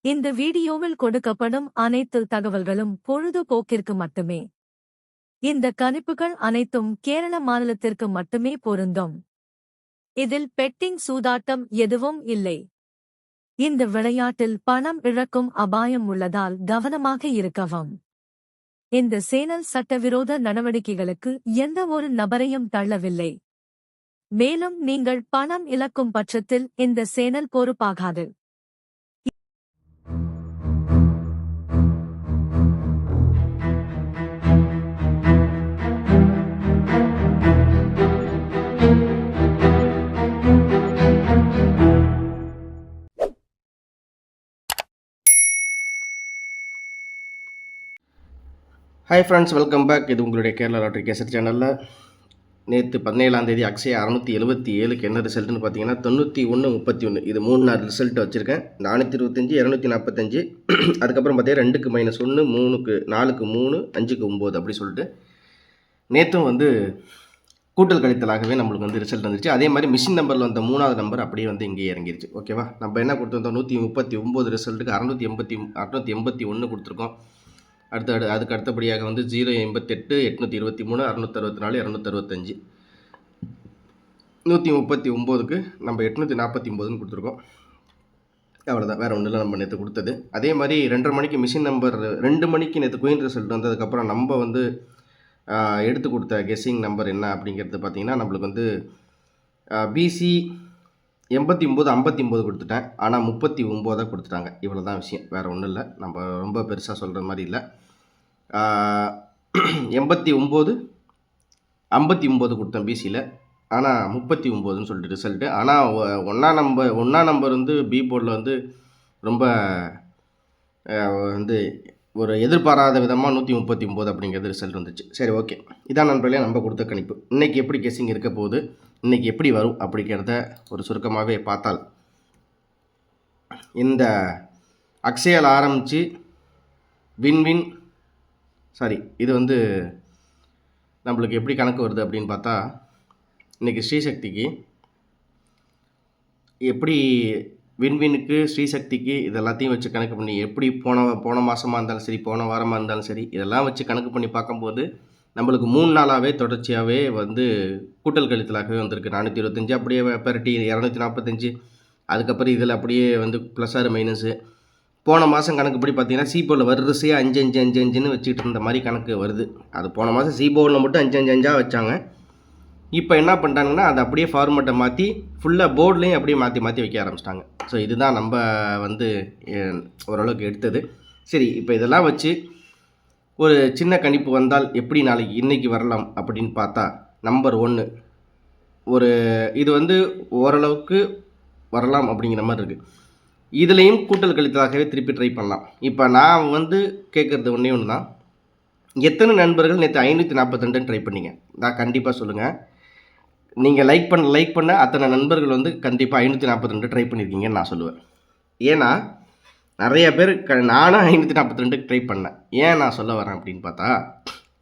இந்த வீடியோவில் கொடுக்கப்படும் அனைத்து தகவல்களும் பொழுதுபோக்கிற்கு மட்டுமே. இந்த கணிப்புகள் அனைத்தும் கேரள மாநிலத்திற்கு மட்டுமே பொருந்தும். இதில் பெட்டிங் சூதாட்டம் எதுவும் இல்லை. இந்த விளையாட்டில் பணம் இழக்கும் அபாயம் உள்ளதால் கவனமாக இருக்கவும். இந்த சேனல் சட்டவிரோத நடவடிக்கைகளுக்கு எந்த ஒரு நபரையும் தள்ளவில்லை. மேலும் நீங்கள் பணம் இழக்கும் பட்சத்தில் இந்த சேனல் பொறுப்பாகாது. Hi friends, welcome back. இது உங்களுடைய கேரளா லாட்ரி கேசட் சேனலில் நேற்று 17ஆம் தேதி அக்ஷயா 677க்கு என்ன ரிசல்ட்னு பார்த்தீங்கன்னா 91-31 இது 3 நாள் ரிசல்ட் வச்சுருக்கேன். 425 245 அதுக்கப்புறம் பார்த்தீங்கன்னா 2க்கு -1 3க்கு 4க்கு 3 5க்கு 9 அப்படி சொல்லிட்டு நேற்றும் வந்து கூட்டல் கழித்தலாகவே நம்மளுக்கு வந்து ரிசல்ட் வந்துருச்சு. அதே மாதிரி மிஷின் நம்பரில் வந்த 3வது நம்பர் அப்படியே வந்து இங்கேயே இறங்கிருச்சு. ஓகேவா, நம்ம என்ன கொடுத்துருந்தோம் 139 ரிசல்ட்டுக்கு 681 கொடுத்துருக்கோம். அதுக்கு அடுத்தபடியாக வந்து 088 823 664 265 139க்கு நம்ம 849ன்னு கொடுத்துருக்கோம். அவ்வளோதான், வேறு ஒன்றும் இல்லை நம்ம நேற்று கொடுத்தது. அதே மாதிரி 2:30 மணிக்கு மிஷின் நம்பர் 2 மணிக்கு நேற்று குயின் ரிசல்ட் வந்ததுக்கப்புறம் நம்ம வந்து எடுத்து கொடுத்த கெஸ்ஸிங் நம்பர் என்ன அப்படிங்கிறது பார்த்திங்கன்னா நம்மளுக்கு வந்து பிசி 89 59 கொடுத்துட்டேன். ஆனால் 39 கொடுத்துட்டாங்க. இவ்வளோ தான் விஷயம், வேறு ஒன்றும் இல்லை. நம்ம ரொம்ப பெருசாக சொல்கிற மாதிரி இல்லை. 89 59 கொடுத்தேன் பிசியில், ஆனால் 39ன்னு சொல்லிட்டு ரிசல்ட்டு. ஆனால் ஒன்றா நம்பர் வந்து பி போர்டில் வந்து ரொம்ப வந்து ஒரு எதிர்பாராத விதமாக 139 அப்படிங்கிறது ரிசல்ட் வந்துச்சு. சரி, ஓகே, இதான் நண்பர்களே நம்ம கொடுத்த கணிப்பு. இன்றைக்கி எப்படி கெஸ்ஸிங் இருக்க போகுது, இன்றைக்கி எப்படி வரும் அப்படிங்கிறத ஒரு சுருக்கமாகவே பார்த்தால், இந்த அக்ஷயால் ஆரம்பித்து வின்வின் இது வந்து நம்மளுக்கு எப்படி கணக்கு வருது அப்படின்னு பார்த்தா, இன்றைக்கி ஸ்ரீசக்திக்கு எப்படி வின்வினுக்கு ஸ்ரீசக்திக்கு இது எல்லாத்தையும் வச்சு கணக்கு பண்ணி எப்படி போன மாதமாக இருந்தாலும் சரி, போன வாரமாக இருந்தாலும் சரி, இதெல்லாம் வச்சு கணக்கு பண்ணி பார்க்கும்போது நம்மளுக்கு 3 நாளாகவே தொடர்ச்சியாகவே வந்து கூட்டல் கழித்தலாகவே வந்திருக்கு. 425 அப்படியே பெரட்டி 245, அதுக்கப்புறம் இதில் அப்படியே வந்து ப்ளஸ் ஆர் மைனஸு. போன மாதம் கணக்குப்படி பார்த்தீங்கன்னா சிபோவில் வரிசையாக 5 5 5 5ன்னு வச்சுக்கிட்டு இருந்த மாதிரி கணக்கு வருது. அது போன மாதம் சிபோவில் மட்டும் 5 5 5 வச்சாங்க. இப்போ என்ன பண்ணிட்டாங்கன்னா அதை அப்படியே ஃபார்மேட்டை மாற்றி ஃபுல்லாக போர்ட்லேயும் அப்படியே மாற்றி மாற்றி வைக்க ஆரம்பிச்சிட்டாங்க. ஸோ இதுதான் நம்ம வந்து ஓரளவுக்கு எடுத்தது. சரி, இப்போ இதெல்லாம் வச்சு ஒரு சின்ன கணிப்பு வந்தால் எப்படி இன்றைக்கி வரலாம் அப்படின்னு பார்த்தா, நம்பர் 1 ஒரு இது வந்து ஓரளவுக்கு வரலாம் அப்படிங்கிற மாதிரி இருக்குது. இதுலேயும் கூட்டல் கழித்தலாகவே திருப்பி ட்ரை பண்ணலாம். இப்போ நான் வந்து கேட்குறது ஒன்றே ஒன்று தான், எத்தனை நண்பர்கள் நேற்று 542 ட்ரை பண்ணிங்க? நான் கண்டிப்பாக சொல்லுங்கள். நீங்கள் லைக் பண்ண அத்தனை நண்பர்கள் வந்து கண்டிப்பாக 542 ட்ரை பண்ணியிருக்கீங்கன்னு நான் சொல்லுவேன். ஏன்னா நிறைய பேர் நானும் 542 ட்ரை பண்ணேன். ஏன் நான் சொல்ல வரேன் அப்படின்னு பார்த்தா,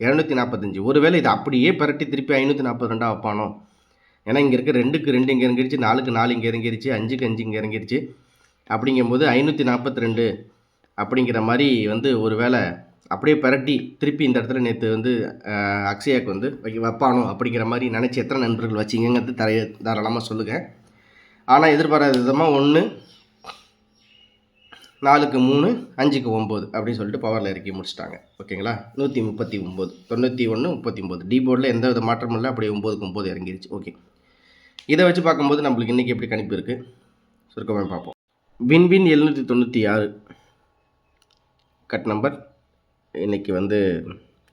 245 ஒருவேளை இது அப்படியே பரட்டி திருப்பி 542 வைப்பானோ. ஏன்னா இங்கே இருக்க 2க்கு 2 இங்கே இறங்கிடுச்சு, 4க்கு 4 இங்கே இறங்கிடுச்சு, 5க்கு 5 இங்கே இறங்கிடுச்சு. அப்படிங்கும்போது 542 அப்படிங்கிற மாதிரி வந்து ஒரு வேளை அப்படியே பரட்டி திருப்பி இந்த இடத்துல நேற்று வந்து அக்ஷயாவுக்கு வந்து வைப்பானோ அப்படிங்கிற மாதிரி நினச்சி எத்தனை நண்பர்கள் வச்சிங்கிறது தாராளமாக சொல்லுங்கள். ஆனால் எதிர்பாராத விதமாக 1 4க்கு 3 5க்கு 9 அப்படின்னு சொல்லிட்டு பவரில் இறக்கி முடிச்சிட்டாங்க. ஓகேங்களா, 139 91 39 டி போர்டில் எந்த வித மாற்றமும் இல்லை, அப்படியே 9க்கு 9 இறங்கிடுச்சு. ஓகே, இதை வச்சு பார்க்கும்போது நம்மளுக்கு இன்றைக்கி எப்படி கணிப்பு இருக்குது சுருக்கமாக பார்ப்போம். Win win 796 cut number. இன்றைக்கி வந்து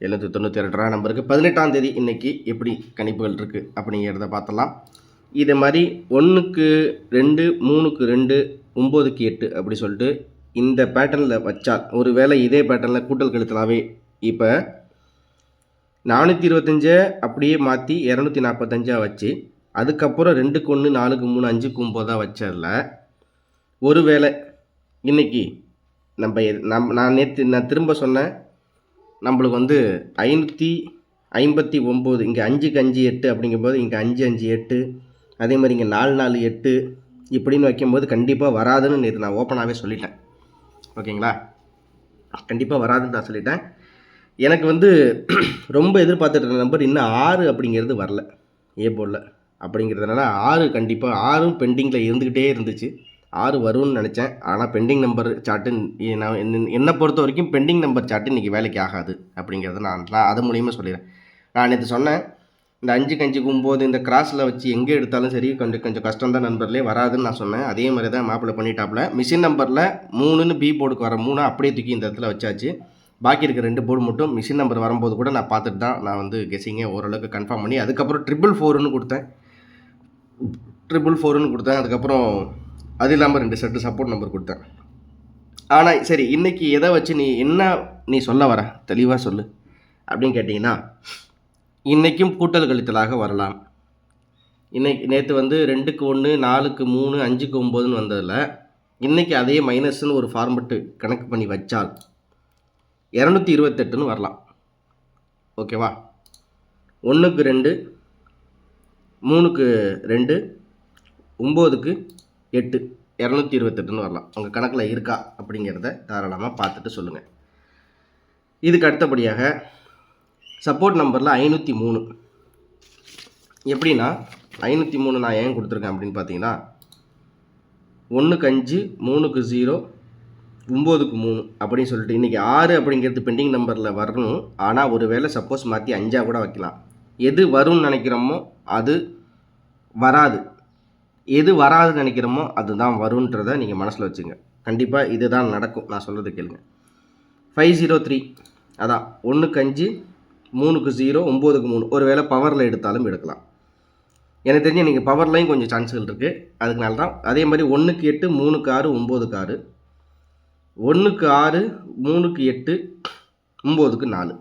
796 நம்பருக்கு 18ஆம் தேதி இன்றைக்கி எப்படி கணிப்புகள் இருக்குது அப்படிங்கிறத பார்த்தலாம். இதே மாதிரி 1க்கு 2 3க்கு 2 9க்கு 8 அப்படி சொல்லிட்டு இந்த பேட்டர்னில் வச்சால், ஒரு வேளை இதே பேட்டர்னில் கூட்டல் கழித்தலாகவே இப்போ 425 அப்படியே மாற்றி 245 வச்சு அதுக்கப்புறம் 2க்கு 1 4க்கு 3 5க்கு 9 வச்சதில் ஒருவேளை இன்றைக்கி நான் திரும்ப சொன்னேன், நம்மளுக்கு வந்து 559 இங்கே 5க்கு 5 8 அப்படிங்கும்போது இங்கே 5 5 8 அதே மாதிரி இங்கே 4 4 8 இப்படின்னு வைக்கும்போது கண்டிப்பாக வராதுன்னு நேற்று நான் ஓப்பனாகவே சொல்லிட்டேன். ஓகேங்களா? கண்டிப்பாக வராதுன்னு நான் சொல்லிட்டேன். எனக்கு வந்து ரொம்ப எதிர்பார்த்துட்டு இருந்த நம்பர் இன்னும் 6 அப்படிங்கிறது வரல ஏ போர்டில். அப்படிங்கிறதுனால 6 கண்டிப்பாக 6ம் பெண்டிங்கில் இருந்துக்கிட்டே இருந்துச்சு. 6 வரும்னு நினச்சேன். ஆனால் பெண்டிங் நம்பர் சார்ட்டு நான் என்னை பொறுத்த வரைக்கும் பெண்டிங் நம்பர் சார்ட்டு இன்றைக்கி வேலைக்கு ஆகாது அப்படிங்கிறத நான் அது மூலியமாக சொல்லிடுறேன். நான் நேற்று சொன்னேன், இந்த 5க்கு 5க்கு 9 இந்த கிராஸில் வச்சு எங்கே எடுத்தாலும் சரி கொஞ்சம் கஷ்டம் தான் நண்பர்களே, வராதுன்னு நான் சொன்னேன். அதே மாதிரி தான் மாப்பிள்ளை பண்ணிட்டாப்புல. மிஷின் நம்பரில் 3ன்னு பி போர்டுக்கு வர 3 அப்படியே தூக்கி இந்த இடத்துல வச்சாச்சு. பாக்கி இருக்க 2 போர்டு மட்டும் மிஷின் நம்பர் வரும்போது கூட நான் பார்த்துட்டு தான் நான் வந்து கெஸ்ஸிங்கே ஓரளவுக்கு கன்ஃபார்ம் பண்ணி அதுக்கப்புறம் 444ன்னு கொடுத்தேன். 444ன்னு கொடுத்தேன். அதுக்கப்புறம் அது இல்லாமல் 2 செட்டு சப்போர்ட் நம்பர் கொடுத்தேன். ஆனால் சரி, இன்றைக்கி எதை வச்சு நீ சொல்ல வர தெளிவாக சொல்லு அப்படின்னு கேட்டிங்கன்னா, இன்றைக்கும் கூட்டல் கழித்தலாக வரலாம். நேற்று வந்து 2க்கு 1, 4க்கு 3, 5க்கு 9ன்னு வந்ததில் இன்றைக்கி அதே மைனஸ்ன்னு ஒரு ஃபார்மெட்டு கணக்கு பண்ணி வச்சால் 228ன்னு வரலாம். ஓகேவா? 1க்கு 2, 3க்கு 2, 9க்கு 8, 228ன்னு வரலாம். உங்கள் கணக்கில் இருக்கா அப்படிங்கிறத தாராளமாக பார்த்துட்டு சொல்லுங்கள். இதுக்கு அடுத்தபடியாக சப்போர்ட் நம்பரில் 503. எப்படின்னா 503 நான் ஏன் கொடுத்துருக்கேன் அப்படின்னு பார்த்தீங்கன்னா, 1க்கு 5, 3க்கு 0, 9க்கு 3 அப்படின்னு சொல்லிட்டு இன்றைக்கி 6 அப்படிங்கிறது பெண்டிங் நம்பரில் வரணும். ஆனால் ஒரு வேளை சப்போஸ் மாற்றி 5ஆக கூட வைக்கலாம். எது வரும்னு நினைக்கிறோமோ அது வராது, எது வராதுன்னு நினைக்கிறோமோ அதுதான் வரும்ன்றதை நீங்கள் மனசில் வச்சுங்க. கண்டிப்பாக இது தான் நடக்கும். நான் சொல்கிறது கேளுங்க. 503 அதான் 1க்கு 5, 3க்கு 0, 9க்கு 3 ஒரு வேளை பவரில் எடுத்தாலும் எடுக்கலாம். எனக்கு தெரிஞ்சு நீங்கள் பவர்லையும் கொஞ்சம் சான்ஸ்கள் இருக்குது. அதுக்குனால தான். அதே மாதிரி 1க்கு 8, 3க்கு 6, 9க்கு 6, 1க்கு 6, 3க்கு 8, 9க்கு 4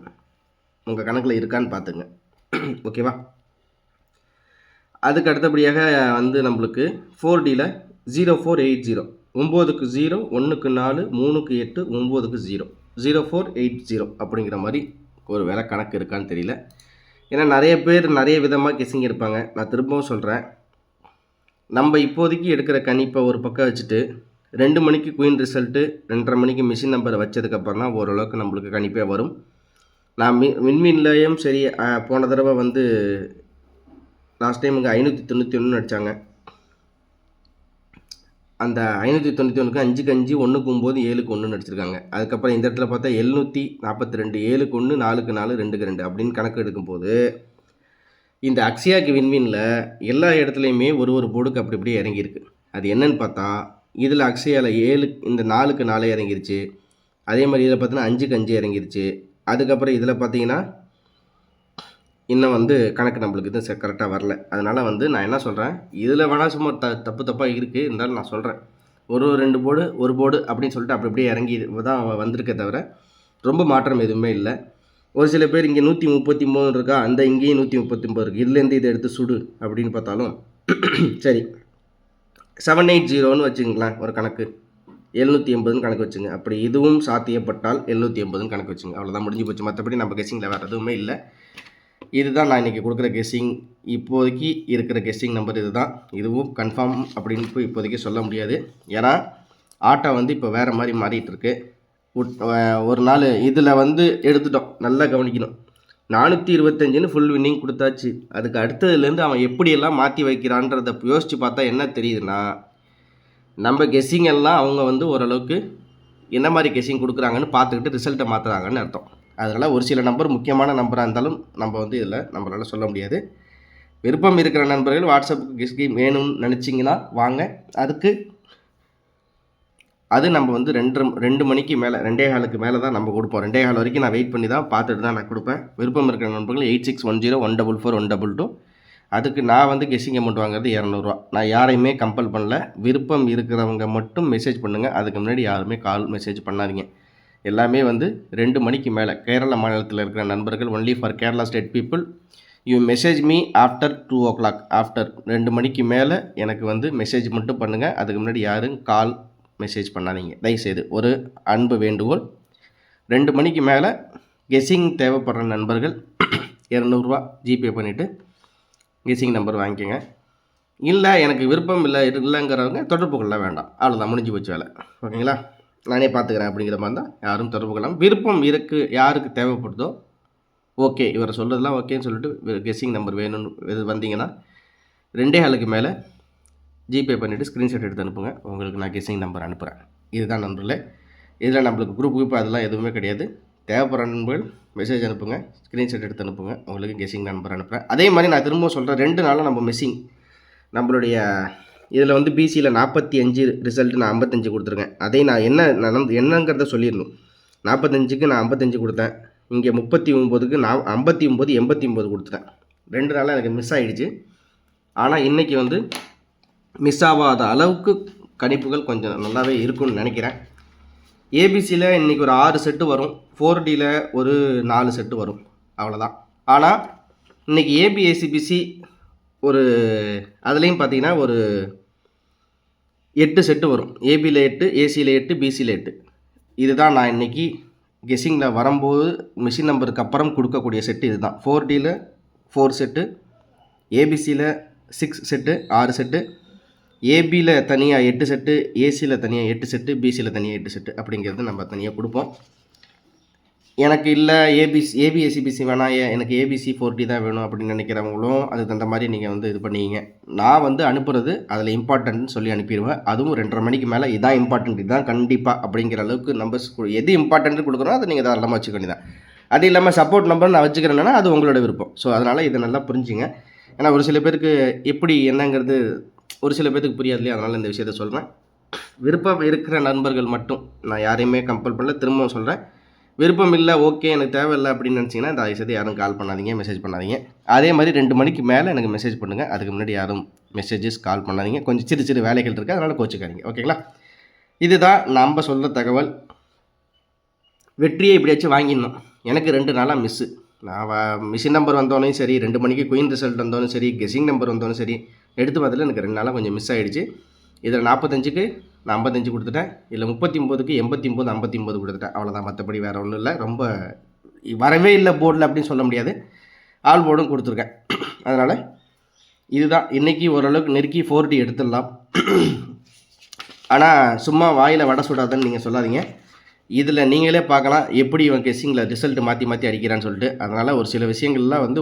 உங்கள் கணக்கில் இருக்கான்னு பார்த்துங்க. ஓகேவா? அதுக்கு அடுத்தபடியாக வந்து நம்மளுக்கு 4Dயில் 0480, 9க்கு 0, 1க்கு 4, 3க்கு 8, 9க்கு 0, 0480 அப்படிங்கிற மாதிரி ஒரு வேளை கணக்கு இருக்கான்னு தெரியல. ஏன்னா நிறைய பேர் நிறைய விதமாக கெஸ்ஸிங் இருப்பாங்க. நான் திரும்பவும் சொல்கிறேன், நம்ம இப்போதைக்கு எடுக்கிற கணிப்பை ஒரு பக்கம் வச்சுட்டு 2 மணிக்கு குயின் ரிசல்ட்டு, 2:30 மணிக்கு மிஷின் நம்பரை வச்சதுக்கப்புறம் தான் ஓரளவுக்கு நம்மளுக்கு கணிப்பே வரும். நான் விண்மீன்லையும் சரி, போன தடவை வந்து லாஸ்ட் டைம் இங்கே 591 அடித்தாங்க. அந்த 591க்கு 5க்கு 5, 1க்கு 9, 7க்கு 1 அடிச்சிருக்காங்க. அதுக்கப்புறம் இந்த இடத்துல பார்த்தா 742, 7க்கு 1, 4க்கு 4, 2க்கு 2 அப்படின்னு கணக்கு எடுக்கும்போது இந்த அக்ஷயாக்கு விண்மீனில் எல்லா இடத்துலையுமே ஒரு போர்டுக்கு அப்படி இப்படியே இறங்கியிருக்கு. அது என்னன்னு பார்த்தா, இதில் அக்ஷயாவில் 7 இந்த 4க்கு 4 இறங்கிருச்சு. அதே மாதிரி இதில் பார்த்தீங்கன்னா 5க்கு 5 இறங்கிருச்சு. அதுக்கப்புறம் இதில் பார்த்தீங்கன்னா இன்னும் வந்து கணக்கு நம்மளுக்கு இது கரெக்டாக வரல. அதனால் வந்து நான் என்ன சொல்கிறேன், இதில் வேணால் சும்மா தப்பாக இருக்குது. இருந்தாலும் நான் சொல்கிறேன், ஒரு 2 போர்டு ஒரு போர்டு அப்படின்னு சொல்லிட்டு அப்படி அப்படியே இறங்கி தான் வந்திருக்கே தவிர ரொம்ப மாற்றம் எதுவுமே இல்லை. ஒரு சில பேர் இங்கே 133 இருக்கா, அந்த இங்கேயும் 139 இருக்குது, இதுலேருந்து இதை எடுத்து சுடு அப்படின்னு பார்த்தாலும் சரி 780ன்னு வச்சுங்களேன் ஒரு கணக்கு, 780ன்னு கணக்கு வச்சுங்க. அப்படி இதுவும் சாத்தியப்பட்டால் 780ன்னு கணக்கு வச்சுங்க. அவ்வளோதான், முடிஞ்சு போச்சு. மற்றபடி நம்ம கெஸ்ஸிங்கில் வேறு எதுவுமே இல்லை. இதுதான் நான் இன்றைக்கி கொடுக்குற கெஸ்ஸிங். இப்போதைக்கு இருக்கிற கெஸ்ஸிங் நம்பர் இது தான். இதுவும் கன்ஃபார்ம் அப்படின்னு இப்போதைக்கு சொல்ல முடியாது. ஏன்னா ஆட்டோ வந்து இப்போ வேறு மாதிரி மாறிட்டுருக்கு. ஒரு நாள் இதில் வந்து எடுத்துட்டோம், நல்லா கவனிக்கணும். 425ன்னு ஃபுல் வின்னிங் கொடுத்தாச்சு. அதுக்கு அடுத்ததுலேருந்து அவன் எப்படியெல்லாம் மாற்றி வைக்கிறான்றதை யோசித்து பார்த்தா என்ன தெரியுதுன்னா, நம்ம கெஸ்ஸிங் எல்லாம் அவங்க வந்து ஓரளவுக்கு என்ன மாதிரி கெஸ்ஸிங் கொடுக்குறாங்கன்னு பார்த்துக்கிட்டு ரிசல்ட்டை மாற்றுறாங்கன்னு அர்த்தம். அதனால் ஒரு சில நம்பர் முக்கியமான நம்பராக இருந்தாலும் நம்ம வந்து இதில் நம்மளால் சொல்ல முடியாது. விருப்பம் இருக்கிற நண்பர்கள் வாட்ஸ்அப்புக்கு கெஸ்ஸிங் வேணும்னு நினச்சிங்கன்னா வாங்க. அது நம்ம வந்து 2 மணிக்கு மேலே 2:15க்கு மேலே தான் நம்ம கொடுப்போம். 2:15 வரைக்கும் நான் வெயிட் பண்ணி தான் பார்த்துட்டு தான் நான் கொடுப்பேன். விருப்பம் இருக்கிற நண்பர்கள் 8610144122. அதுக்கு நான் வந்து கெஸ்ஸிங் அமௌண்ட் வாங்குறது 200 நான் யாரையுமே கம்பல் பண்ணல. விருப்பம் இருக்கிறவங்க மட்டும் மெசேஜ் பண்ணுங்கள். அதுக்கு முன்னாடி யாருமே கால் மெசேஜ் பண்ணாதீங்க. எல்லாமே வந்து 2 மணிக்கு மேலே கேரளா மாநிலத்தில் இருக்கிற நண்பர்கள், only for Kerala state people, you message me after 2 o'clock. After 2 மணிக்கு மேலே எனக்கு வந்து மெசேஜ் மட்டும் பண்ணுங்கள். அதுக்கு முன்னாடி யாரும் கால் மெசேஜ் பண்ணாதீங்க தயவுசெய்து. ஒரு அன்பு வேண்டுகோள். 2 மணிக்கு மேலே கெஸ்ஸிங் தேவைப்படுற நண்பர்கள் 200 ஜிபே பண்ணிவிட்டு கெஸ்ஸிங் நம்பர் வாங்கிக்கோங்க. இல்லை எனக்கு விருப்பம் இல்லைங்கிறவங்க தொடர்பு கொள்ள வேண்டாம். அவ்வளோதான், முடிஞ்சு போச்சு வேலை. ஓகேங்களா? நானே பார்த்துக்கிறேன் அப்படிங்கிற மாதிரி தான் யாரும் தொடர்பு கொள்ளலாம். விருப்பம் யாருக்கு தேவைப்படுதோ ஓகே இவரை சொல்கிறதுலாம் ஓகேன்னு சொல்லிட்டு கெஸ்ஸிங் நம்பர் வேணும்னு வந்தீங்கன்னா 2.25 மேலே ஜிபே பண்ணிவிட்டு ஸ்க்ரீன்ஷாட் எடுத்து அனுப்புங்க. உங்களுக்கு நான் கெஸ்ஸிங் நம்பர் அனுப்புகிறேன். இதுதான் நண்பர்களே. இதில் நம்மளுக்கு குரூப் அதெல்லாம் எதுவுமே கிடையாது. தேவைப்படுற நண்பர்கள் மெசேஜ் அனுப்புங்க, ஸ்க்ரீன்ஷாட் எடுத்து அனுப்புங்க. உங்களுக்கு கெஸ்ஸிங் நம்பர் அனுப்புகிறேன். அதே மாதிரி நான் திரும்பவும் சொல்கிறேன், 2 நாளாக நம்ம மிஸ்ஸிங் நம்மளுடைய இதில் வந்து பிசியில் 45 ரிசல்ட்டு நான் 55 கொடுத்துருக்கேன். அதே நான் என்னங்கிறத சொல்லிடணும். 45க்கு நான் 55 கொடுத்தேன். இங்கே 39க்கு நான் 59 89 கொடுத்துட்டேன். 2 நாளாக எனக்கு மிஸ் ஆகிடுச்சு. ஆனால் இன்றைக்கி வந்து மிஸ் ஆகாத அளவுக்கு கணிப்புகள் கொஞ்சம் நல்லாவே இருக்கும்னு நினைக்கிறேன். ஏபிசியில் இன்றைக்கி ஒரு 6 செட்டு வரும், 4டியில் ஒரு 4 செட்டு வரும், அவ்வளோதான். ஆனால் இன்றைக்கி ஏபிஏசிபிசி ஒரு அதுலேயும் பார்த்தீங்கன்னா ஒரு 8 செட்டு வரும். ஏபியில் 8, ஏசியில் 8, பிசியில் 8. இதுதான் நான் இன்றைக்கி கெஸ்ஸிங்கில் வரும்போது மிஷின் நம்பருக்கு அப்புறம் கொடுக்கக்கூடிய செட்டு இது தான். 4டியில் 4 செட்டு, ஏபிசியில் 6 செட்டு 6 செட்டு, ஏபியில் தனியாக 8 செட்டு, ஏசியில் தனியாக 8 செட்டு, பிசியில் தனியாக 8 செட்டு அப்படிங்கிறது நம்ம தனியாக கொடுப்போம். எனக்கு இல்லை ஏபிஎஸ்சிபிசி வேணாம், எனக்கு ஏபிசி 4D தான் வேணும் அப்படின்னு நினைக்கிறவங்களும் அதுக்கு தகுந்த மாதிரி நீங்கள் வந்து இது பண்ணிக்கிங்க. நான் வந்து அனுப்புறது அதில் இம்பார்ட்டன்ட்னு சொல்லி அனுப்பிடுவேன். அதுவும் 2:30 மணிக்கு மேலே இதான் இம்பார்ட்டன்ட், இதுதான் கண்டிப்பாக அப்படிங்கிற அளவுக்கு நம்பர்ஸ் எது இம்பார்ட்டன்ட் கொடுக்குறோம் அதை நீங்கள் தாராளமாக வச்சுக்க வேண்டியதான். அது இல்லாமல் சப்போர்ட் நம்பர் நான் வச்சுக்கிறேன்னா அது உங்களோட விருப்பம். ஸோ அதனால் இதை நல்லா புரிஞ்சுங்க. ஏன்னா ஒரு சில பேருக்கு எப்படி என்னங்கிறது ஒரு சில பேருக்கு புரியாது இல்லையா, அதனால் இந்த விஷயத்த சொல்கிறேன். விருப்பம் இருக்கிற நண்பர்கள் மட்டும், நான் யாரையுமே கம்பல் பண்ணல, திரும்பவும் சொல்கிறேன். விருப்பம் இல்லை ஓகே எனக்கு தேவையில்லை அப்படின்னு நினச்சிங்கன்னா தயவுசெய்து யாரும் கால் பண்ணாதீங்க, மெசேஜ் பண்ணாதீங்க. அதே மாதிரி 2 மணிக்கு மேலே எனக்கு மெசேஜ் பண்ணுங்கள். அதுக்கு முன்னாடி யாரும் மெசேஜஸ் கால் பண்ணாதீங்க. கொஞ்சம் சிறு வேலைகள் இருக்குது, அதனால் கோச்சிக்காதீங்க. ஓகேங்களா? இதுதான் நம்ம சொல்கிற தகவல். வெற்றியை இப்படியாச்சும் வாங்கிடணும். எனக்கு 2 நாளாக மிஸ்ஸு. நான் மிஷின் நம்பர் வந்தோடனே சரி, 2 மணிக்கு குயின் ரிசல்ட் வந்தோடனே சரி, கெஸ்ஸிங் நம்பர் வந்தோடனே சரி, எடுத்து பார்த்ததில் எனக்கு 2 நாளாக கொஞ்சம் மிஸ் ஆகிடுச்சு. இதில் 45க்கு நான் 55 கொடுத்துட்டேன். இதில் 39க்கு 89 59 கொடுத்துட்டேன். அவ்வளோதான், மற்றபடி வேறு ஒன்றும் இல்லை. ரொம்ப வரவே இல்லை போர்டில் அப்படின்னு சொல்ல முடியாது. ஆல் போர்டும் கொடுத்துருக்கேன். அதனால் இதுதான் இன்றைக்கி ஓரளவுக்கு நெருக்கி 4D எடுத்துடலாம். ஆனால் சும்மா வாயில் வடை சுடாதுன்னு நீங்கள் சொல்லாதீங்க. இதில் நீங்களே பார்க்கலாம் எப்படி இவன் கெஸ்ஸிங்கில் ரிசல்ட்டு மாற்றி அடிக்கிறான்னு சொல்லிட்டு. அதனால் ஒரு சில விஷயங்கள்லாம் வந்து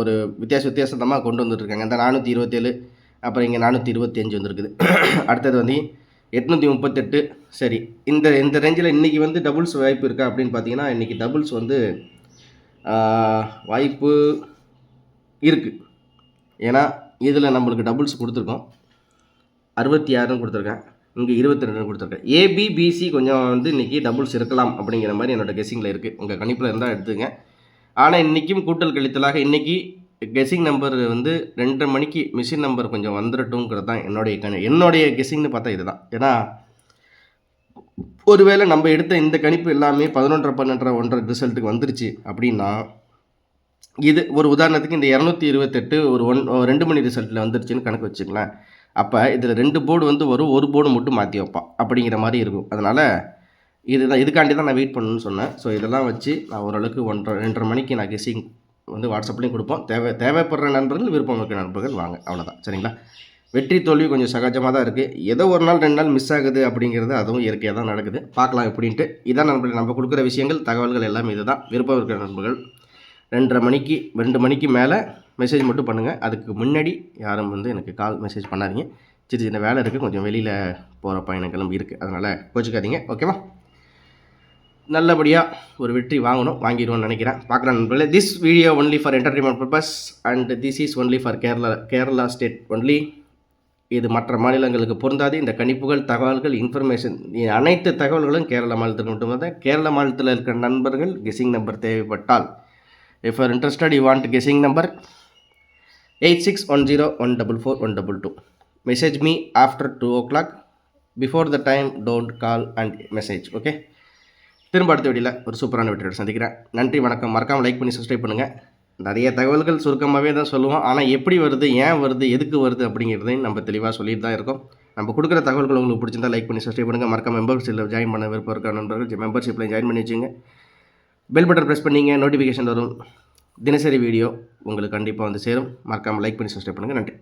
ஒரு வித்தியாசமாக கொண்டு வந்துட்டுருக்காங்க. இந்த 427, அப்புறம் இங்கே 425 வந்துருக்குது. அடுத்தது வந்து 838. சரி, இந்த ரேஞ்சில் இன்றைக்கி வந்து டபுள்ஸ் வாய்ப்பு இருக்கா அப்படின்னு பார்த்தீங்கன்னா, இன்றைக்கி டபுள்ஸ் வந்து வாய்ப்பு இருக்குது. ஏன்னா இதில் நம்மளுக்கு டபுள்ஸ் கொடுத்துருக்கோம். 66ன்னு கொடுத்துருக்கேன், இங்கே 22ன்னு கொடுத்துருக்கேன். ஏபிபிசி கொஞ்சம் வந்து இன்றைக்கி டபுள்ஸ் இருக்கலாம் அப்படிங்கிற மாதிரி என்னோடய கெஸ்ஸிங்கில் இருக்குது. உங்கள் கணிப்பில் இருந்தால் எடுத்துங்க. ஆனால் இன்றைக்கும் கூட்டல் கழித்தலாக இன்றைக்கி கெஸ்ஸிங் நம்பர் வந்து 2:30 மணிக்கு மிஷின் நம்பர் கொஞ்சம் வந்துடட்டுங்கிறது தான் என்னுடைய கெஸ்ஸிங்னு பார்த்தா இது தான். ஏன்னா ஒருவேளை நம்ம எடுத்த இந்த கணிப்பு எல்லாமே 11:30 12:30 1:30 ரிசல்ட்டுக்கு வந்துருச்சு அப்படின்னா, இது ஒரு உதாரணத்துக்கு இந்த 228 ஒரு 2 மணி ரிசல்ட்டில் வந்துருச்சுன்னு கணக்கு வச்சுக்கலாம். அப்போ இதில் 2 போர்டு வந்து வரும், ஒரு போர்டு மட்டும் மாற்றி வைப்பான் அப்படிங்கிற மாதிரி இருக்கும். அதனால் இதுக்காண்டி தான் நான் வெயிட் பண்ணணும்னு சொன்னேன். ஸோ இதெல்லாம் வச்சு நான் ஓரளவுக்கு 2:30 மணிக்கு நான் கெஸ்ஸிங் வந்து வாட்ஸ்அப்லேயும் கொடுப்போம். தேவைப்படுற நண்பர்கள், விருப்பம் இருக்கிற நண்பர்கள் வாங்க, அவ்வளோதான். சரிங்களா? வெற்றி தோல்வி கொஞ்சம் சகஜமாக தான் இருக்குது. ஏதோ ஒரு நாள் 2 நாள் மிஸ் ஆகுது அப்படிங்கிறது அதுவும் இயற்கையாக தான் நடக்குது. பார்க்கலாம் எப்படின்ட்டு. இதான் நண்பர்கள் நம்ம கொடுக்குற விஷயங்கள், தகவல்கள் எல்லாமே இது தான். விருப்பம் இருக்கிற நண்பர்கள் 2 மணிக்கு மேலே மெசேஜ் மட்டும் பண்ணுங்கள். அதுக்கு முன்னாடி யாரும் வந்து எனக்கு கால் மெசேஜ் பண்ணாதீங்க. சின்ன வேலை இருக்குது, கொஞ்சம் வெளியில் போகிற பயணங்களும் இருக்குது, அதனால் கோச்சிக்காதீங்க. ஓகேவா? நல்லபடியாக ஒரு வெற்றி வாங்கிடுவோம்னு நினைக்கிறேன். பார்க்குறேன் நண்பர்களே. This video only for entertainment purpose and this is only for Kerala state only. இது மற்ற மாநிலங்களுக்கு பொருந்தாது. இந்த கணிப்புகள், தகவல்கள், இன்ஃபர்மேஷன் அனைத்து தகவல்களும் கேரளா மாநிலத்துக்கு மட்டும்தான். கேரளா மாநிலத்தில் இருக்கிற நண்பர்கள் கெஸ்ஸிங் நம்பர் தேவைப்பட்டால், if you are interested, you want guessing number 8610144122. Message me after 2 o'clock. Before the time, don't call and message. Okay? திரும்ப அடுத்த வீடியோவில் ஒரு சூப்பரான வீடியோட சந்திக்கிறேன். நன்றி, வணக்கம். மறக்காமல் லைக் பண்ணி சப்ஸ்கிரைப் பண்ணுங்கள். நிறைய தகவல்கள் சுருக்கமாகவே தான் சொல்லுவோம். ஆனால் எப்படி வருது, ஏன் வருது, எதுக்கு வருது அப்படிங்கிறதையும் நம்ம தெளிவாக சொல்லிட்டு தான் இருக்கோம். நம்ம கொடுக்குற தகவல்கள் உங்களுக்கு பிடிச்சிருந்தா லைக் பண்ணி சப்ஸ்கிரைப் பண்ணுங்கள். மறக்காம மெம்பர்ஷிப்பில் ஜாயின் பண்ண விருப்பம் இருக்க நண்பர்கள் மெம்பர்ஷிப்பில் ஜாயின் பண்ணி வச்சுங்க. பெல் பட்டன் ப்ரெஸ் பண்ணிங்க, நோட்டிஃபிகேஷன் வரும். தினசரி வீடியோ உங்களுக்கு கண்டிப்பாக வந்து சேரும். மறக்காமல் லைக் பண்ணி சப்ஸ்கிரைப் பண்ணுங்கள். நன்றி.